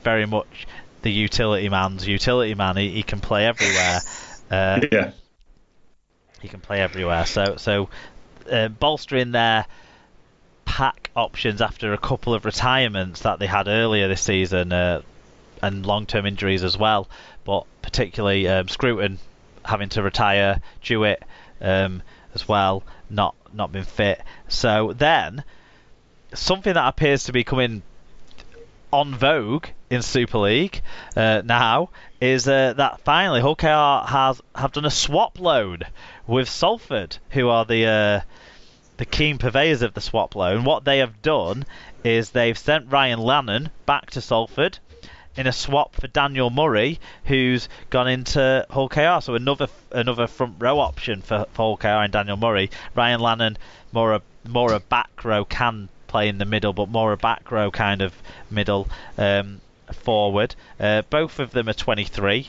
very much the utility man's utility man. He can play everywhere. Yeah. He can play everywhere. So bolstering their pack options after a couple of retirements that they had earlier this season, and long-term injuries as well, but particularly Scruton having to retire, Jewett as well, not been fit. So then, something that appears to be coming on vogue in Super League now is that finally Hull KR have done a swap loan with Salford, who are the keen purveyors of the swap loan. What they have done is they've sent Ryan Lannon back to Salford in a swap for Daniel Murray, who's gone into Hull KR. So another front row option for Hull KR and Daniel Murray. Ryan Lannon, more a back row, can play in the middle, but more a back row kind of middle forward. Both of them are 23,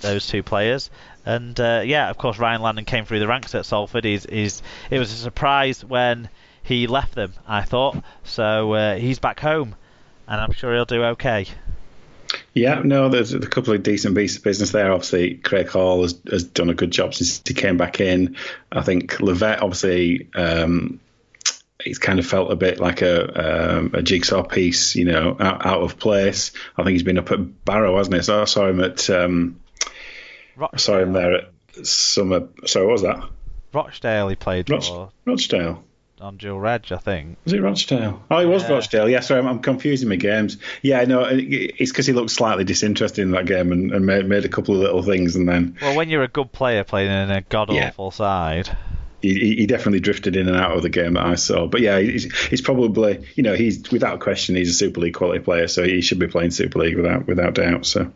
those two players. And of course, Ryan Lannon came through the ranks at Salford. It was a surprise when he left them, I thought. So he's back home, and I'm sure he'll do okay. Yeah, no, there's a couple of decent pieces of business there. Obviously, Craig Hall has done a good job since he came back in. I think Levette, obviously, he's kind of felt a bit like a jigsaw piece, out of place. I think he's been up at Barrow, hasn't he? So I saw him at... I saw him there at Summer... Sorry, what was that? Rochdale he played for. Rochdale? On dual reg, I think. Was it Rochdale? Oh, he was Rochdale. Yeah, sorry, I'm confusing my games. Yeah, no, it's because he looked slightly disinterested in that game and made a couple of little things and then... Well, when you're a good player playing in a god-awful side... He definitely drifted in and out of the game that I saw. But yeah, he's probably, he's without question, he's a Super League quality player, so he should be playing Super League without doubt. So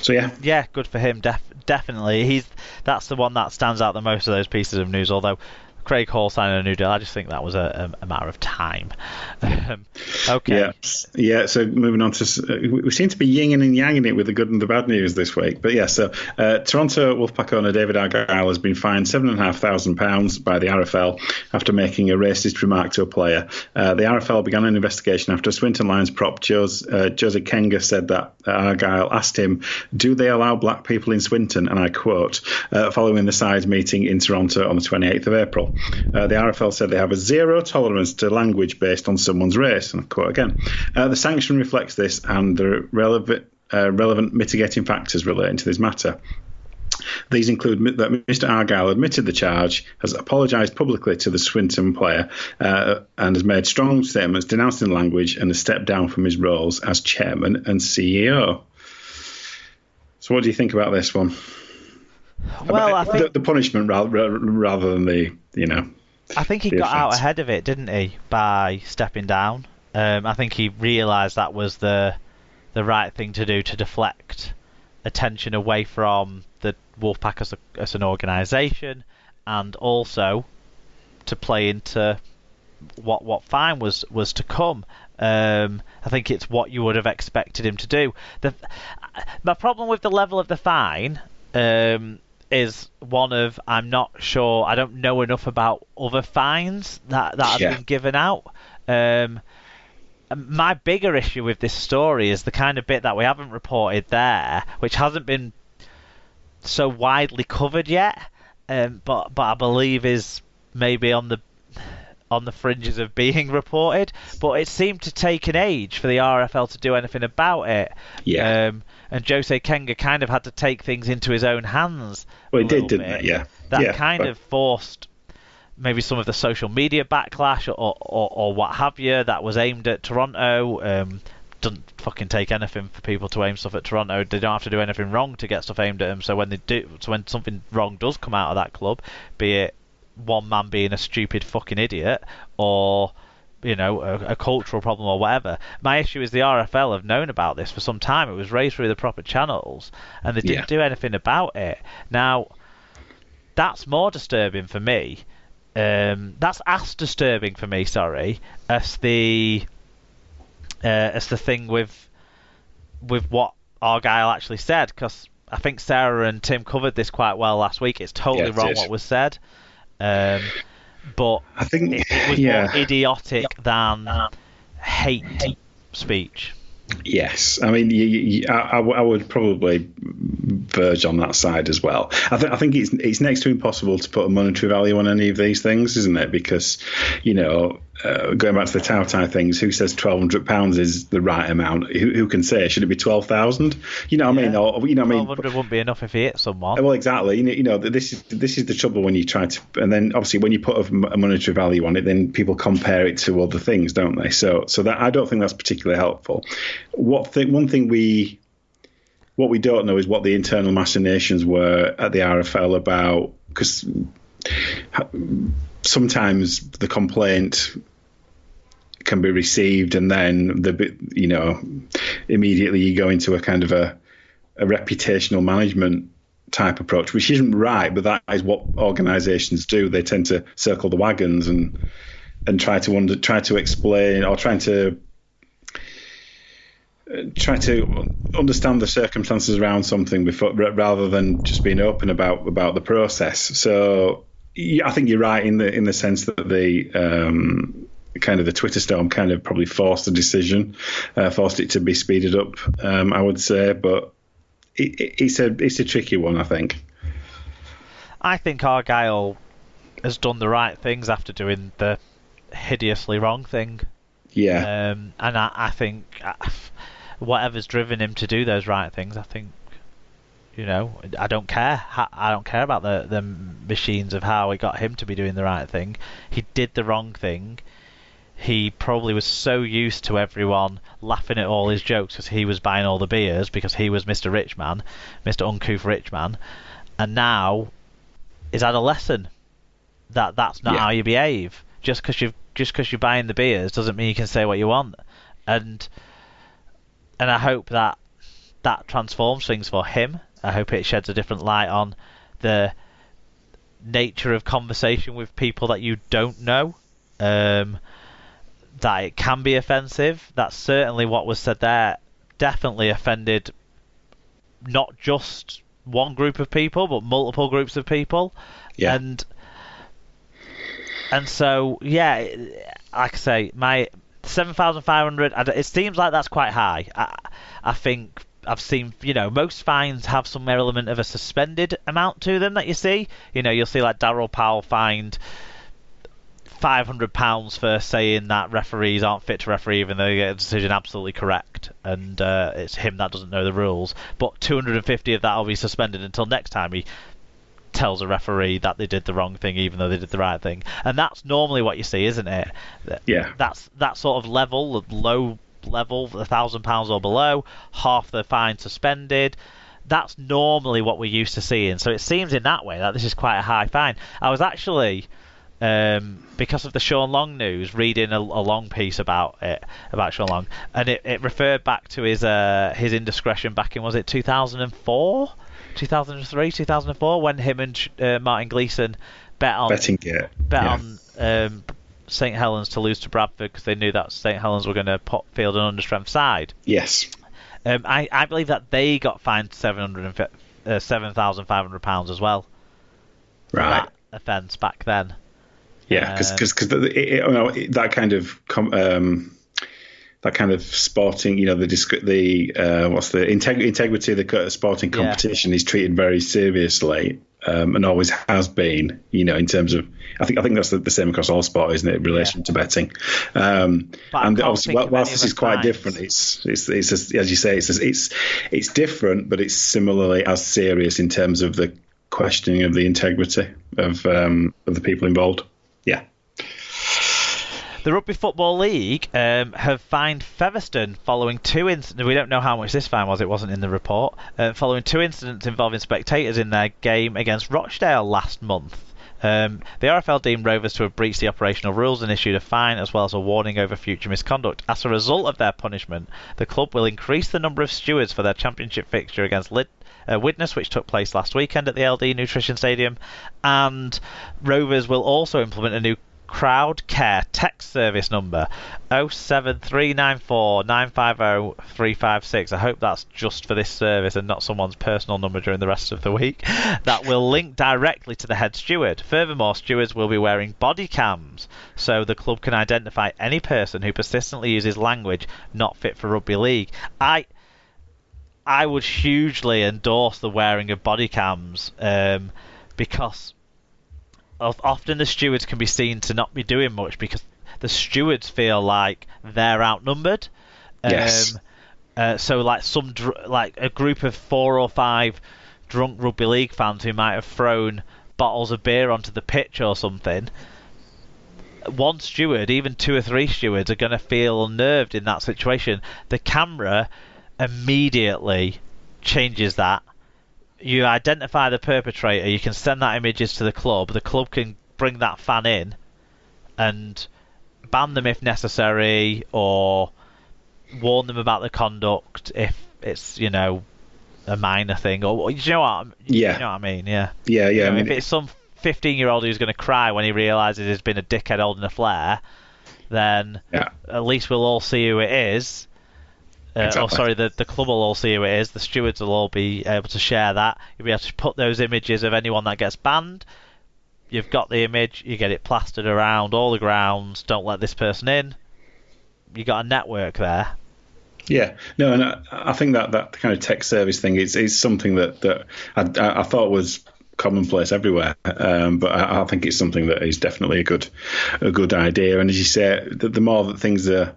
yeah. Yeah, good for him, definitely. That's the one that stands out the most of those pieces of news, although Craig Hall signing a new deal, I just think that was a matter of time. Okay. Yeah. So moving on to, we seem to be yin and yanging it with the good and the bad news this week. But yeah, so Toronto Wolfpack owner David Argyle has been fined £7,500 by the RFL after making a racist remark to a player. The RFL began an investigation after Swinton Lions prop Jose Kenga said that Argyle asked him, "Do they allow black people in Swinton?" And I quote, following the sides meeting in Toronto on the 28th of April. The RFL said they have a zero tolerance to language based on someone's race, and I quote again. The sanction reflects this and the relevant mitigating factors relating to this matter. These include that Mr. Argyle admitted the charge, has apologised publicly to the Swinton player, and has made strong statements denouncing language and has stepped down from his roles as chairman and CEO. So what do you think about this one? Well, I think the punishment rather than the, I think he got out ahead of it, didn't he, by stepping down? I think he realised that was the right thing to do to deflect attention away from the Wolfpack as an organisation, and also to play into what fine was to come. I think it's what you would have expected him to do. My problem with the level of the fine is one of, I'm not sure, I don't know enough about other fines that have been given out. My bigger issue with this story is the kind of bit that we haven't reported there, which hasn't been so widely covered yet, but I believe is maybe on the fringes of being reported. But it seemed to take an age for the RFL to do anything about it. Yeah. And Jose Kenga kind of had to take things into his own hands. Well, he did, didn't he? Yeah. That kind of forced maybe some of the social media backlash or what have you that was aimed at Toronto. Doesn't fucking take anything for people to aim stuff at Toronto. They don't have to do anything wrong to get stuff aimed at them. So when something wrong does come out of that club, be it one man being a stupid fucking idiot or a cultural problem or whatever. My issue is the RFL have known about this for some time. It was raised through the proper channels and they didn't do anything about it. Now, that's more disturbing for me. That's as disturbing for me, as the thing with what Argyle actually said, because I think Sarah and Tim covered this quite well last week. It's totally wrong what was said. But I think it was more idiotic than hate speech. Yes, I mean, I would probably verge on that side as well. I think it's next to impossible to put a monetary value on any of these things, isn't it? Because, going back to the Tautai things, who says £1,200 is the right amount? Who can say? Should it be 12,000? You know what I mean? Or, you know what I mean? 1,200 wouldn't be enough if he hit someone. Well, exactly. This is the trouble when you try to, and then obviously when you put a monetary value on it, then people compare it to other things, don't they? So that I don't think that's particularly helpful. One thing we don't know is what the internal machinations were at the RFL about, because sometimes the complaint can be received and then immediately you go into a kind of a reputational management type approach, which isn't right, but that is what organisations do. They tend to circle the wagons and try to explain, or try to understand the circumstances around something before, rather than just being open about the process. So I think you're right in the sense that the kind of the Twitter storm kind of probably forced the decision, forced it to be speeded up. I would say, but it's a tricky one, I think. I think Argyle has done the right things after doing the hideously wrong thing. Yeah. And I think whatever's driven him to do those right things, I think, I don't care. I don't care about the machines of how it got him to be doing the right thing. He did the wrong thing. He probably was so used to everyone laughing at all his jokes because he was buying all the beers, because he was Mr. Richman, Mr. Uncouth Richman, and now he's had a lesson that that's not how you behave. Just because you're buying the beers doesn't mean you can say what you want. And I hope that transforms things for him. I hope it sheds a different light on the nature of conversation with people that you don't know. That it can be offensive. That's certainly what was said there. Definitely offended not just one group of people, but multiple groups of people. Yeah. And so, yeah, like I say, my 7,500, it seems like that's quite high. I think I've seen, most fines have some element of a suspended amount to them that you see. You'll see like Darryl Powell fined £500 for saying that referees aren't fit to referee even though they get a decision absolutely correct, and it's him that doesn't know the rules. But 250 of that will be suspended until next time he tells a referee that they did the wrong thing even though they did the right thing. And that's normally what you see, isn't it? Yeah. That's that sort of level, low level, £1,000 or below, half the fine suspended. That's normally what we're used to seeing. So it seems in that way that this is quite a high fine. I was actually, because of the Sean Long news, reading a long piece about Sean Long, and it referred back to his indiscretion back in, was it 2004? 2003, 2004, when him and Martin Gleeson bet on St Helens to lose to Bradford because they knew that St Helens were going to field an understrength side. Yes. I believe that they got fined £7,500 as well. Right. For that offence back then. Yeah, because that kind of sporting, what's the integrity of the sporting competition is treated very seriously, and always has been. In terms of, I think that's the same across all sport, isn't it, in relation to betting? And obviously, whilst this is quite different, it's as you say, it's different, but it's similarly as serious in terms of the questioning of the integrity of the people involved. Yeah. The Rugby Football League have fined Featherstone following two incidents. We don't know how much this fine was, it wasn't in the report. Following two incidents involving spectators in their game against Rochdale last month. The RFL deemed Rovers to have breached the operational rules and issued a fine as well as a warning over future misconduct. As a result of their punishment, the club will increase the number of stewards for their championship fixture against Widnes, which took place last weekend at the LD Nutrition Stadium, and Rovers will also implement a new Crowd Care text service number 07394 950 356. I hope that's just for this service and not someone's personal number during the rest of the week. That will link directly to the head steward. Furthermore, stewards will be wearing body cams so the club can identify any person who persistently uses language not fit for rugby league. I would hugely endorse the wearing of body cams because often the stewards can be seen to not be doing much because the stewards feel like they're outnumbered. Yes. So like like a group of 4 or 5 drunk rugby league fans who might have thrown bottles of beer onto the pitch or something. One steward, even 2 or 3 stewards, are going to feel unnerved in that situation. The camera immediately changes that. You identify the perpetrator, you can send that images to the club can bring that fan in and ban them if necessary, or warn them about the conduct if it's, you know, a minor thing, or you know what you know what I mean? Yeah. I mean, if it's some 15-year-old who's going to cry when he realises he's been a dickhead holding a flare, then at least we'll all see who it is. Exactly. The club will all see who it is. The stewards will all be able to share that. You'll be able to put those images of anyone that gets banned. You've got the image. You get it plastered around all the grounds. Don't let this person in. You got a network there. Yeah, no, and I think that kind of tech service thing is something that I thought was commonplace everywhere, but I think it's something that is definitely a good idea. And as you say, the more that things are.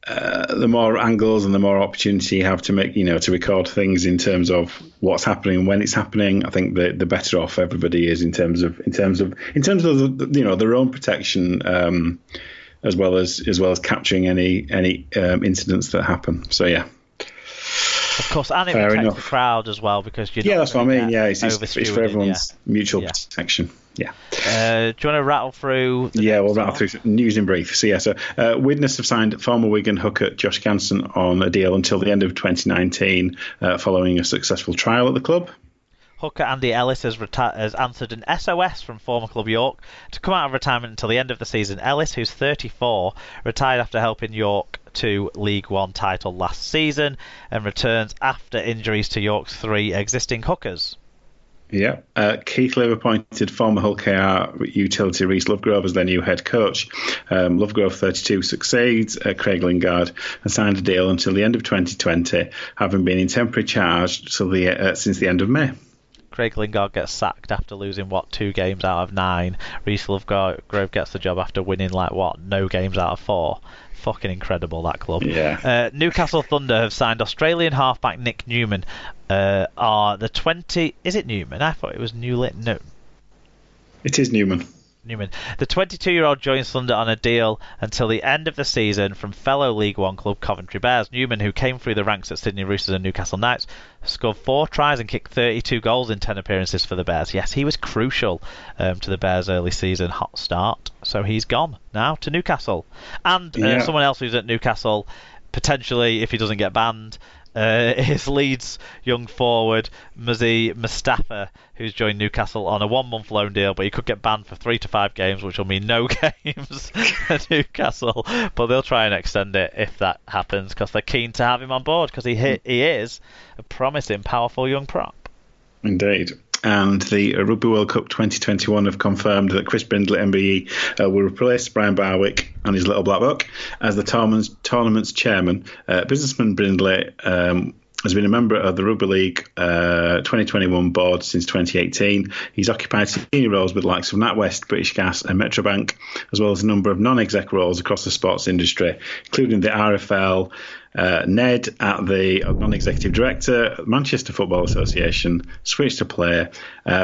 The more angles and the more opportunity you have to make, to record things in terms of what's happening and when it's happening, I think the better off everybody is in terms of their own protection, as well as capturing any incidents that happen. So yeah. Of course, and it protects the crowd as well because that's what I mean. Yeah, it's for everyone's mutual protection. Yeah. Do you want to rattle through? We'll rattle through news in brief. So Widnes have signed former Wigan hooker Josh Ganson on a deal until the end of 2019, following a successful trial at the club. Hooker Andy Ellis has answered an SOS from former club York to come out of retirement until the end of the season. Ellis, who's 34, retired after helping York to League One title last season and returns after injuries to York's 3 existing hookers. Yeah. Keith Liv appointed former Hull KR utility Rhys Lovegrove as their new head coach. Lovegrove, 32, succeeds. Craig Lingard has signed a deal until the end of 2020, having been in temporary charge since the end of May. Craig Lingard gets sacked after losing 2 games out of 9. Rhys Lovegrove gets the job after winning no games out of 4. Fucking incredible, that club. Yeah. Newcastle Thunder have signed Australian halfback Nick Newman. Is it Newman? I thought it was Newlin. No. It is Newman. The 22-year-old joins Thunder on a deal until the end of the season from fellow League One club Coventry Bears. Newman, who came through the ranks at Sydney Roosters and Newcastle Knights, scored 4 tries and kicked 32 goals in 10 appearances for the Bears. Yes, he was crucial to the Bears' early season hot start. So he's gone now to Newcastle. And someone else who's at Newcastle, potentially, if he doesn't get banned, is Leeds young forward Muzzy Mustafa, who's joined Newcastle on a 1-month loan deal, but he could get banned for 3 to 5 games, which will mean no games at Newcastle. But they'll try and extend it if that happens, because they're keen to have him on board, because he is a promising, powerful young prop. Indeed. And the Rugby World Cup 2021 have confirmed that Chris Brindley MBE will replace Brian Barwick and his little black book as the tournament's chairman. Businessman Brindley has been a member of the Rugby League 2021 board since 2018. He's occupied senior roles with the likes of NatWest, British Gas and Metrobank, as well as a number of non-exec roles across the sports industry, including the RFL, Ned at the non-executive director, Manchester Football Association, switched to player,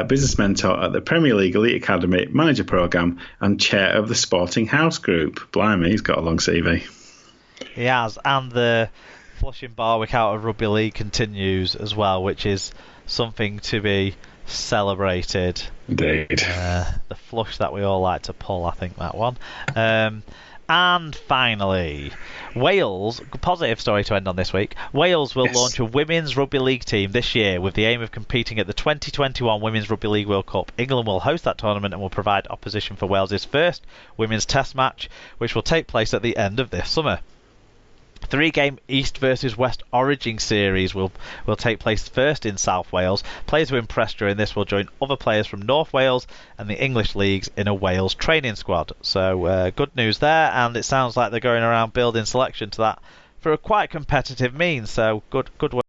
business mentor at the Premier League Elite Academy, manager programme, and chair of the Sporting House Group. Blimey, he's got a long CV. He has, and the flushing Barwick out of Rugby League continues as well, which is something to be celebrated. Indeed. The flush that we all like to pull, I think, that one. And finally, Wales, positive story to end on this week. Wales will launch a women's rugby league team this year with the aim of competing at the 2021 Women's Rugby League World Cup. England will host that tournament and will provide opposition for Wales's first women's test match, which will take place at the end of this summer. 3-game East versus West Origin series will take place first in South Wales. Players who impress during this will join other players from North Wales and the English leagues in a Wales training squad. So good news there, and it sounds like they're going around building selection to that for a quite competitive means. So good work.